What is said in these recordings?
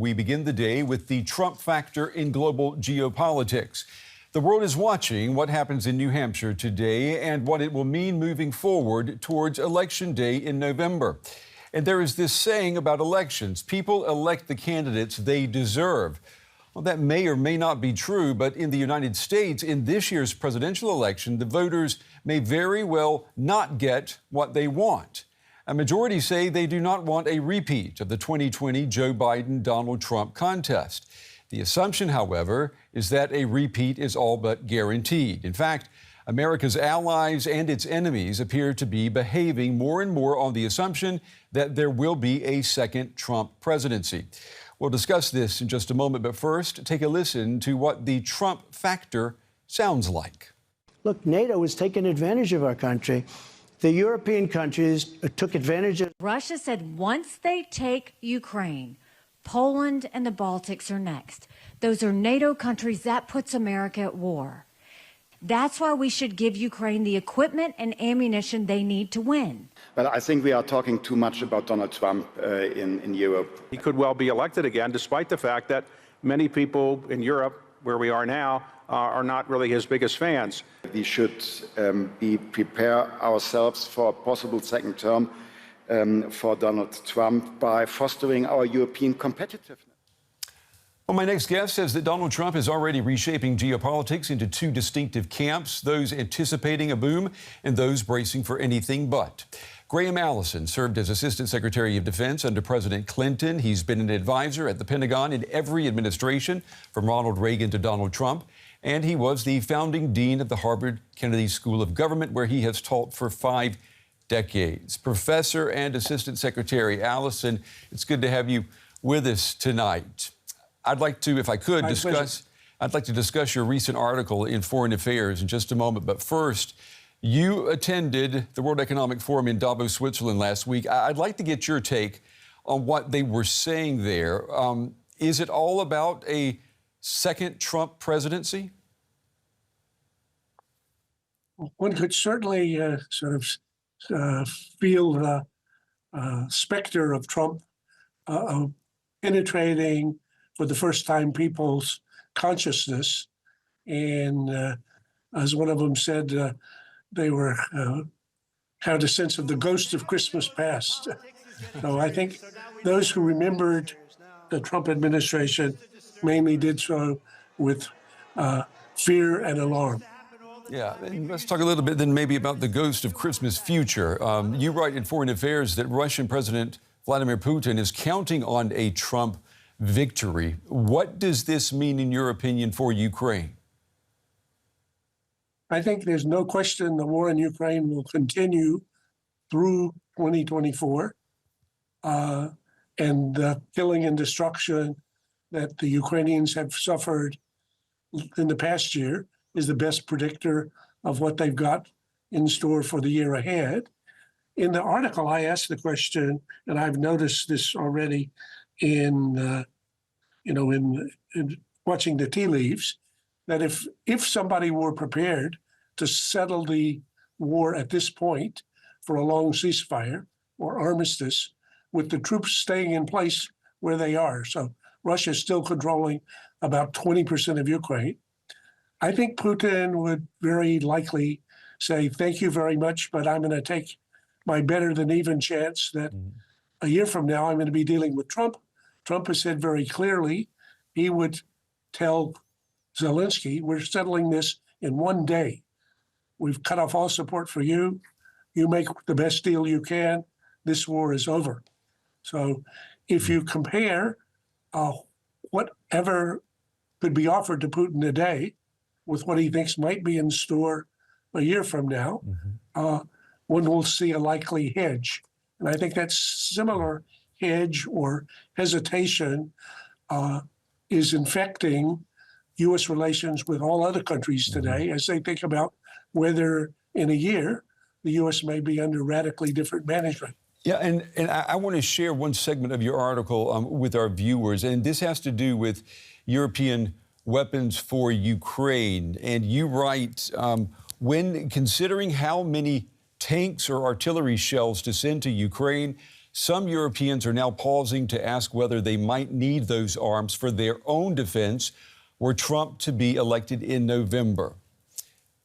we begin the day with the Trump factor in global geopolitics. The world is watching what happens in New Hampshire today and what it will mean moving forward towards Election Day in November. And there is this saying about elections: people elect the candidates they deserve. Well, that may or may not be true, but in the United States, in this year's presidential election, the voters may very well not get what they want. A majority say they do not want a repeat of the 2020 Joe Biden-Donald Trump contest. The assumption, however, is that a repeat is all but guaranteed. In fact, America's allies and its enemies appear to be behaving more and more on the assumption that there will be a second Trump presidency. We'll discuss this in just a moment, but first, take a listen to what the Trump factor sounds like. Look, NATO has taken advantage of our country. The European countries took advantage of... Russia said once they take Ukraine, Poland and the Baltics are next. Those are NATO countries. That puts America at war. That's why we should give Ukraine the equipment and ammunition they need to win. But I think we are talking too much about Donald Trump in Europe. He could well be elected again, despite the fact that many people in Europe, where we are now, are not really his biggest fans. We should prepare ourselves for a possible second term for Donald Trump by fostering our European competitiveness. Well, my next guest says that Donald Trump is already reshaping geopolitics into two distinctive camps, those anticipating a boom and those bracing for anything but. Graham Allison served as Assistant Secretary of Defense under President Clinton. He's been an advisor at the Pentagon in every administration, from Ronald Reagan to Donald Trump. And he was the founding dean of the Harvard Kennedy School of Government, where he has taught for 5 decades. Professor and Assistant Secretary Allison, it's good to have you with us tonight. I'd like to, if I could, discuss your recent article in Foreign Affairs in just a moment. But first, you attended the World Economic Forum in Davos, Switzerland last week. I'd like to get your take on what they were saying there. Is it all about a second Trump presidency? One could certainly feel the specter of Trump penetrating for the first time people's consciousness. And as one of them said, they had a sense of the ghost of Christmas past. So I think those who remembered the Trump administration mainly did so with fear and alarm. Yeah, and let's talk a little bit then maybe about the ghost of Christmas future. You write in Foreign Affairs that Russian President Vladimir Putin is counting on a Trump victory. What does this mean, in your opinion, for Ukraine? I think there's no question the war in Ukraine will continue through 2024. And the killing and destruction that the Ukrainians have suffered in the past year is the best predictor of what they've got in store for the year ahead. In the article, I asked the question, and I've noticed this already in watching the tea leaves, that if somebody were prepared to settle the war at this point for a long ceasefire or armistice, with the troops staying in place where they are, so Russia is still controlling about 20% of Ukraine, I think Putin would very likely say, thank you very much, but I'm going to take my better than even chance that a year from now I'm going to be dealing with Trump. Trump has said very clearly he would tell Zelensky, we're settling this in one day. We've cut off all support for you. You make the best deal you can. This war is over. So if you compare whatever could be offered to Putin today with what he thinks might be in store a year from now, one will see a likely hedge. And I think that similar hedge or hesitation is infecting U.S. relations with all other countries today as they think about whether in a year the U.S. may be under radically different management. Yeah, and I want to share one segment of your article with our viewers, and this has to do with European weapons for Ukraine. And you write, when considering how many tanks or artillery shells to send to Ukraine, some Europeans are now pausing to ask whether they might need those arms for their own defense were Trump to be elected in November.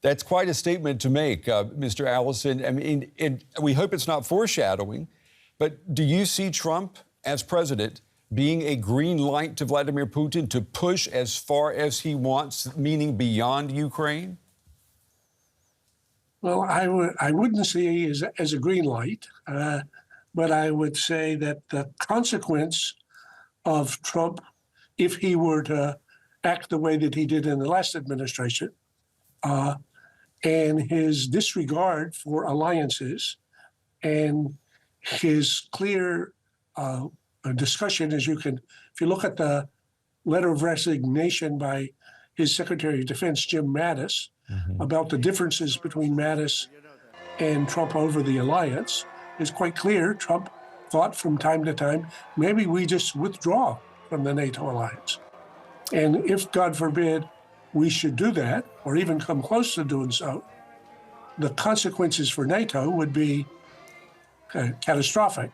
That's quite a statement to make, Mr. Allison. I mean, we hope it's not foreshadowing, but do you see Trump as president being a green light to Vladimir Putin to push as far as he wants, meaning beyond Ukraine? Well, I wouldn't say as a green light, but I would say that the consequence of Trump, if he were to act the way that he did in the last administration, and his disregard for alliances and his clear discussion, if you look at the letter of resignation by his Secretary of Defense, Jim Mattis, about the differences between Mattis and Trump over the alliance, it's quite clear Trump thought from time to time, maybe we just withdraw from the NATO alliance. And if, God forbid, we should do that, or even come close to doing so, the consequences for NATO would be catastrophic,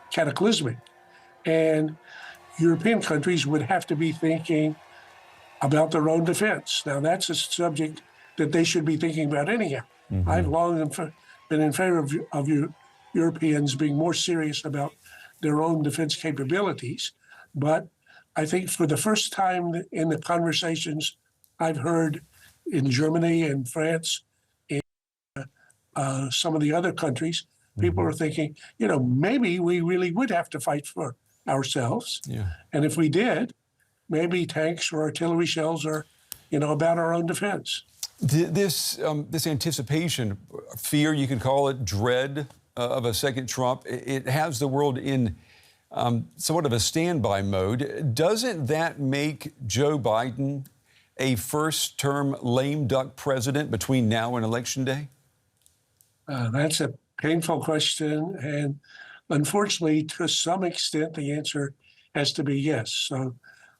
cataclysmic. And European countries would have to be thinking about their own defense. Now, that's a subject that they should be thinking about anyhow. I've long been in favor of Europeans being more serious about their own defense capabilities. But I think for the first time in the conversations I've heard in Germany and France and some of the other countries, people are thinking, maybe we really would have to fight for ourselves. Yeah. And if we did, maybe tanks or artillery shells are, about our own defense. This anticipation, fear, you could call it, dread of a second Trump, it has the world in somewhat of a standby mode. Doesn't that make Joe Biden a first-term lame duck president between now and Election Day? That's a painful question. And unfortunately, to some extent, the answer has to be yes. So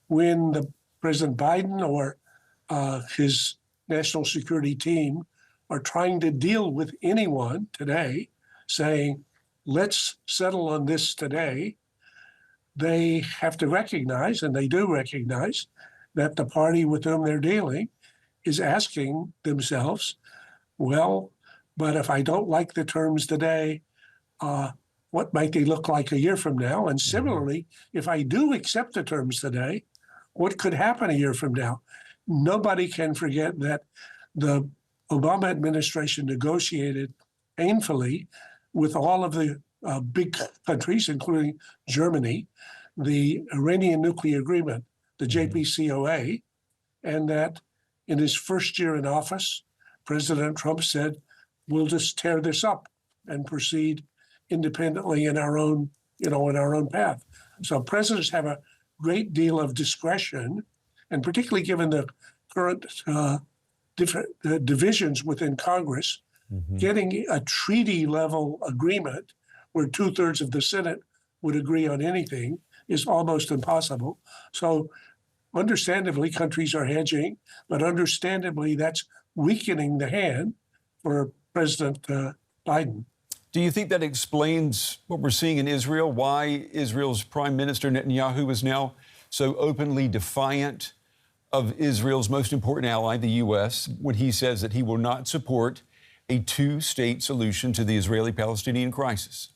when the President Biden or his national security team are trying to deal with anyone today, saying, let's settle on this today, they have to recognize, and they do recognize, that the party with whom they're dealing is asking themselves, well, but if I don't like the terms today, what might they look like a year from now? And similarly, if I do accept the terms today, what could happen a year from now? Nobody can forget that the Obama administration negotiated painfully with all of the big countries, including Germany, the Iranian nuclear agreement, the JCPOA, and that in his first year in office, President Trump said, we'll just tear this up and proceed independently in our own, in our own path. So presidents have a great deal of discretion, and particularly given the current different divisions within Congress, getting a treaty-level agreement where 2/3 of the Senate would agree on anything is almost impossible. So understandably, countries are hedging, but understandably, that's weakening the hand for President Biden. Do you think that explains what we're seeing in Israel, why Israel's Prime Minister Netanyahu is now so openly defiant of Israel's most important ally, the U.S., when he says that he will not support a two-state solution to the Israeli-Palestinian crisis?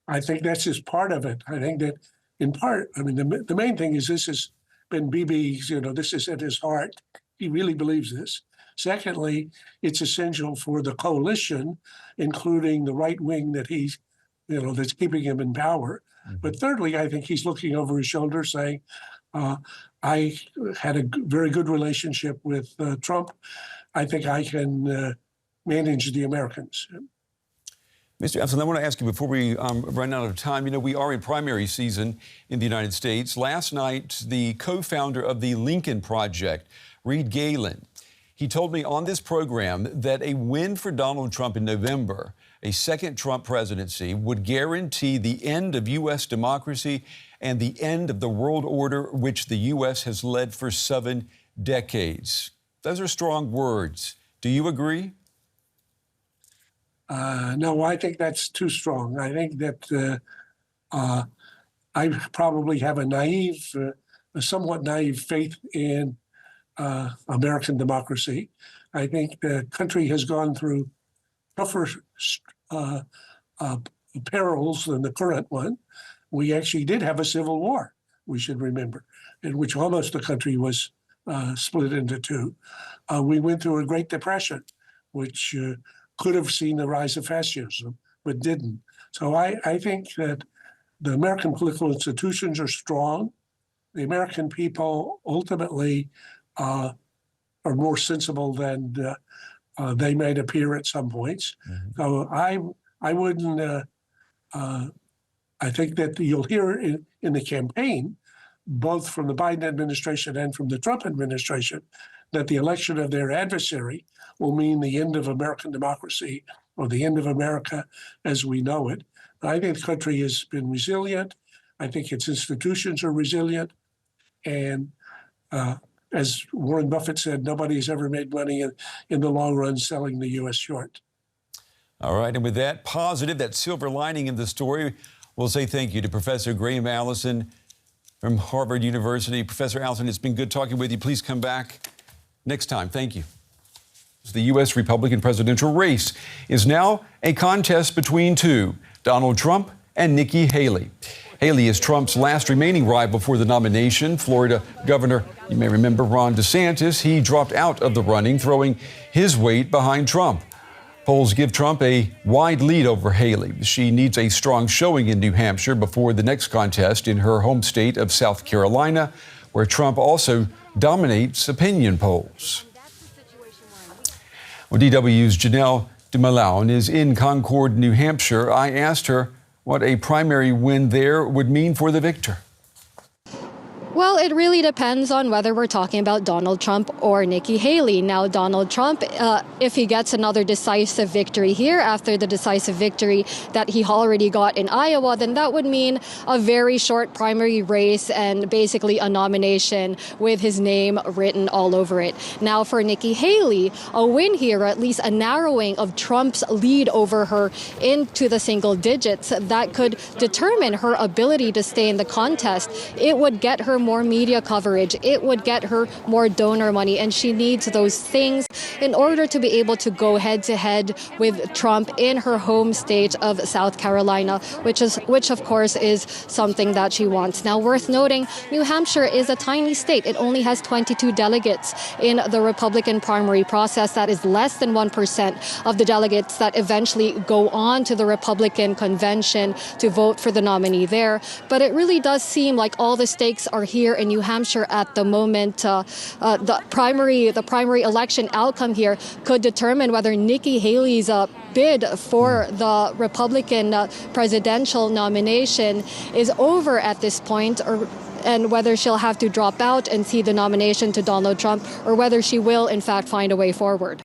I think that's just part of it. I think that in part, I mean, the main thing is this has been Bibi's, this is at his heart. He really believes this. Secondly, it's essential for the coalition, including the right wing that he's, that's keeping him in power. But thirdly, I think he's looking over his shoulder saying, I had a very good relationship with Trump. I think I can manage the Americans. Mr. Allison, I want to ask you before we run out of time, we are in primary season in the United States. Last night, the co-founder of the Lincoln Project, Reed Galen, he told me on this program that a win for Donald Trump in November, a second Trump presidency, would guarantee the end of U.S. democracy and the end of the world order which the U.S. has led for 7 decades. Those are strong words. Do you agree? No, I think that's too strong. I think that I probably have a somewhat naive faith in American democracy. I think the country has gone through tougher perils than the current one. We actually did have a civil war, we should remember, in which almost the country was split into two. We went through a Great Depression, which could have seen the rise of fascism, but didn't. So I think that the American political institutions are strong. The American people ultimately are more sensible than they might appear at some points. Mm-hmm. So I wouldn't. I think that you'll hear in the campaign, both from the Biden administration and from the Trump administration, that the election of their adversary will mean the end of American democracy or the end of America as we know it. I think the country has been resilient. I think its institutions are resilient. And as Warren Buffett said, nobody has ever made money in the long run selling the U.S. short. All right. And with that positive, that silver lining in the story, we'll say thank you to Professor Graham Allison from Harvard University. Professor Allison, it's been good talking with you. Please come back next time. Thank you. The U.S. Republican presidential race is now a contest between two, Donald Trump and Nikki Haley. Haley is Trump's last remaining rival for the nomination. Florida Governor, you may remember Ron DeSantis, he dropped out of the running, throwing his weight behind Trump. Polls give Trump a wide lead over Haley. She needs a strong showing in New Hampshire before the next contest in her home state of South Carolina, where Trump also dominates opinion polls. Well, DW's Janelle DeMalone is in Concord, New Hampshire. I asked her what a primary win there would mean for the victor. Well, it really depends on whether we're talking about Donald Trump or Nikki Haley. Now, Donald Trump, if he gets another decisive victory here after the decisive victory that he already got in Iowa, then that would mean a very short primary race and basically a nomination with his name written all over it. Now, for Nikki Haley, a win here, or at least a narrowing of Trump's lead over her into the single digits, that could determine her ability to stay in the contest. It would get her more media coverage. It would get her more donor money, and she needs those things in order to be able to go head to head with Trump in her home state of South Carolina, which of course is something that she wants. Now, worth noting, New Hampshire is a tiny state. It only has 22 delegates in the Republican primary process. That is less than 1% of the delegates that eventually go on to the Republican convention to vote for the nominee there. But it really does seem like all the stakes are here in New Hampshire at the moment. The primary election outcome here could determine whether Nikki Haley's bid for the Republican presidential nomination is over at this point, and whether she'll have to drop out and cede the nomination to Donald Trump, or whether she will in fact find a way forward.